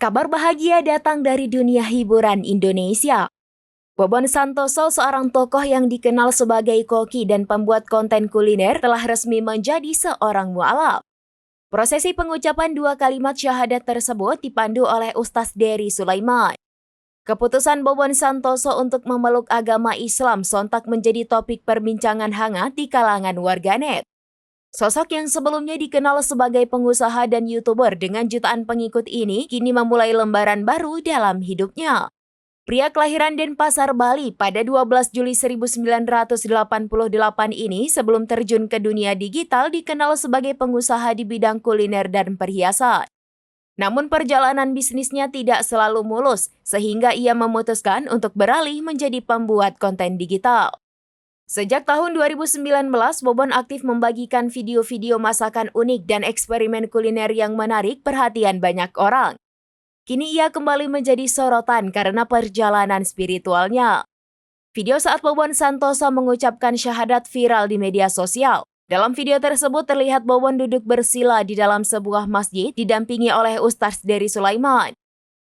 Kabar bahagia datang dari dunia hiburan Indonesia. Bobon Santoso, seorang tokoh yang dikenal sebagai koki dan pembuat konten kuliner, telah resmi menjadi seorang mualaf. Prosesi pengucapan 2 kalimat syahadat tersebut dipandu oleh Ustaz Dery Sulaiman. Keputusan Bobon Santoso untuk memeluk agama Islam sontak menjadi topik perbincangan hangat di kalangan warganet. Sosok yang sebelumnya dikenal sebagai pengusaha dan YouTuber dengan jutaan pengikut ini kini memulai lembaran baru dalam hidupnya. Pria kelahiran Denpasar, Bali pada 12 Juli 1988 ini sebelum terjun ke dunia digital dikenal sebagai pengusaha di bidang kuliner dan perhiasan. Namun perjalanan bisnisnya tidak selalu mulus sehingga ia memutuskan untuk beralih menjadi pembuat konten digital. Sejak tahun 2019, Bobon aktif membagikan video-video masakan unik dan eksperimen kuliner yang menarik perhatian banyak orang. Kini ia kembali menjadi sorotan karena perjalanan spiritualnya. Video saat Bobon Santoso mengucapkan syahadat viral di media sosial. Dalam video tersebut terlihat Bobon duduk bersila di dalam sebuah masjid didampingi oleh Ustaz Dery Sulaiman.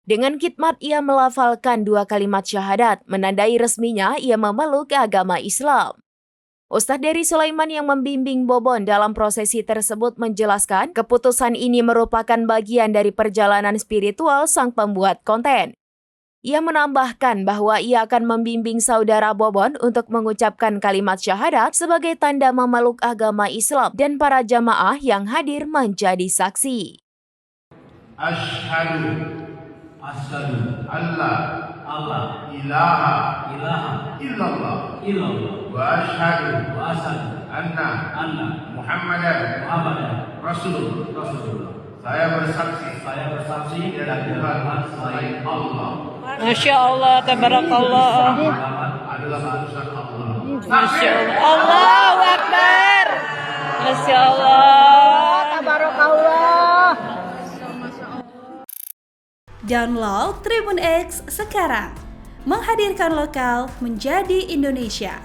Dengan khidmat ia melafalkan 2 kalimat syahadat, menandai resminya ia memeluk agama Islam. Ustaz Dery Sulaiman yang membimbing Bobon dalam prosesi tersebut menjelaskan keputusan ini merupakan bagian dari perjalanan spiritual sang pembuat konten. Ia menambahkan bahwa ia akan membimbing saudara Bobon untuk mengucapkan kalimat syahadat sebagai tanda memeluk agama Islam dan para jamaah yang hadir menjadi saksi. Asyhadu Allah ilaha illallah wa asyhadu anna Muhammadan Rasulullah. Saya bersaksi tidak Tuhan selain Allah. Masya Allah, tabarakallah. Adalah utusan Allah. Masya Allah. Allahu Akbar. Masya Allah. Tabarakallah. Download Tribun X sekarang, menghadirkan lokal menjadi Indonesia.